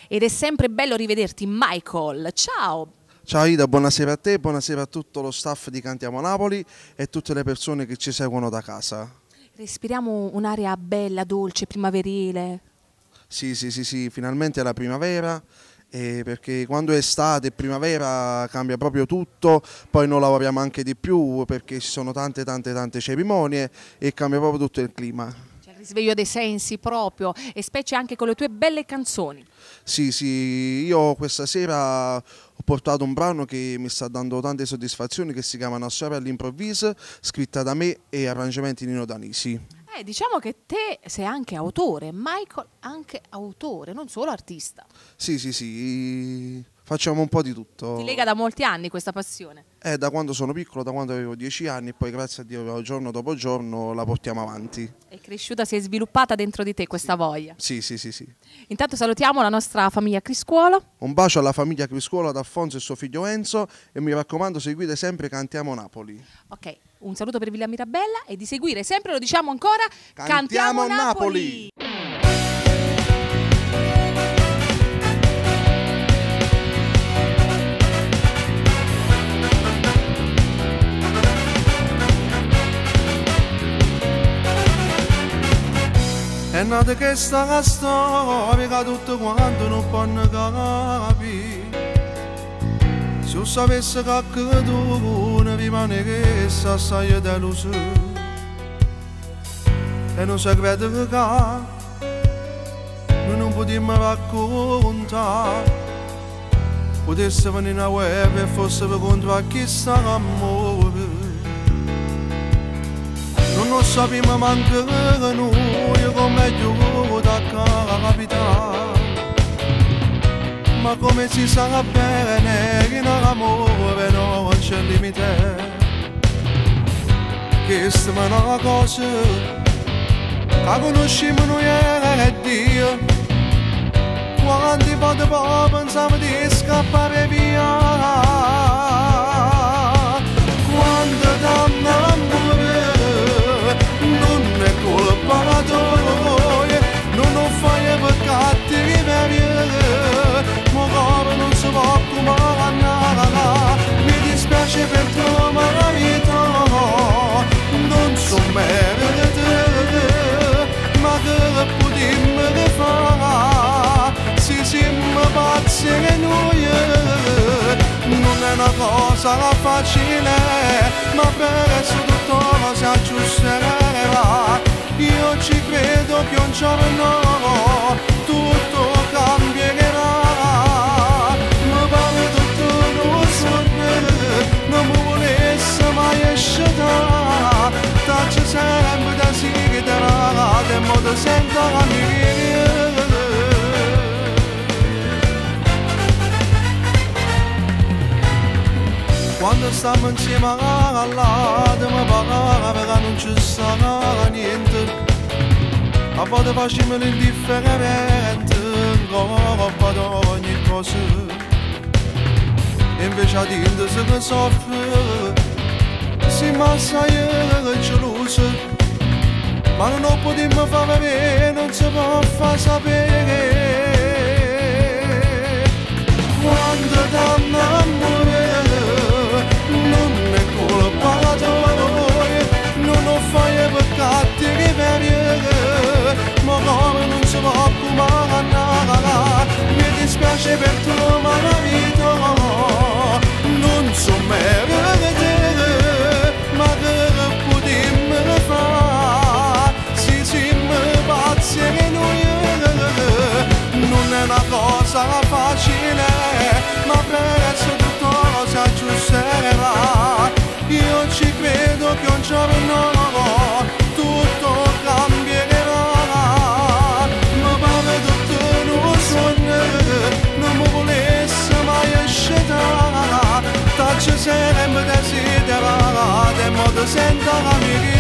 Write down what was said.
ed è sempre bello rivederti, Michael. Ciao! Ciao Ida, buonasera a te, buonasera a tutto lo staff di Cantiamo Napoli e tutte le persone che ci seguono da casa. Respiriamo un'aria bella, dolce, primaverile. Sì, finalmente è la primavera, perché quando è estate e primavera cambia proprio tutto, poi non lavoriamo anche di più perché ci sono tante cerimonie e cambia proprio tutto il clima. C'è il risveglio dei sensi proprio, e specie anche con le tue belle canzoni. Sì, io questa sera ho portato un brano che mi sta dando tante soddisfazioni, che si chiama Una storia all'improvviso, scritta da me e arrangiamenti Nino Danisi. Diciamo che te sei anche autore, Michael anche autore, non solo artista. Sì, facciamo un po' di tutto. Ti lega da molti anni questa passione? Da quando sono piccolo, da quando avevo 10 anni, e poi grazie a Dio giorno dopo giorno la portiamo avanti. È cresciuta, si è sviluppata dentro di te questa voglia. Sì. Intanto salutiamo la nostra famiglia Criscuolo. Un bacio alla famiglia Criscuolo, ad Alfonso e suo figlio Enzo, e mi raccomando, seguite sempre Cantiamo Napoli. Ok, un saluto per Villa Mirabella e di seguire sempre, lo diciamo ancora, Cantiamo Napoli! È nata questa storia che tutto quanto non possono capire. Se sapesse che tu ne rimane che assai deluso, è un segreto che noi non potremmo raccontare. Potesse venire a web e fosse per contro a chissà amore. Non sappiamo manco noi come giù da capitare, ma come si sa bene che in amore non c'è limite. Questa è una cosa che conosciamo noi e Dio, quanti volte poi pensiamo di scappare via, quando t'amore non è colpa tua, non fai peccati ma come non si può comandare. Mi dispiace per tua marità, non so merito, ma che potremmo fare se siamo pazzi che noi. Non è una cosa facile, ma per essere tutto si aggiusterà. Io ci credo che un giorno tutto cambierà. Ma vale tutto non sogno, non mi volesse mai escere. Taccio sempre da si chiederà, del modo sento la mia. Quando stiamo insieme all'altro mi parla perché non ci sarà niente. A volte facciamo l'indifferente, ancora di ogni cosa. E invece a dire se ne soffre, si massa e geloso. Ma non potremmo fare bene, non si può far sapere. Quando t'amore non è colpa tua, non fai peccati ma come non si può comandare. Mi dispiace per tua malavita, non so merito, ma che potremmo fare se siamo pazzi che noi. Non è una cosa facile, ma presto tutto si aggiusterà. Io ci credo che un giorno tutto cambierà. Ma pare tutto non sogno, non mi volesse mai escere. Taccio sempre desiderare, del modo sento la mia.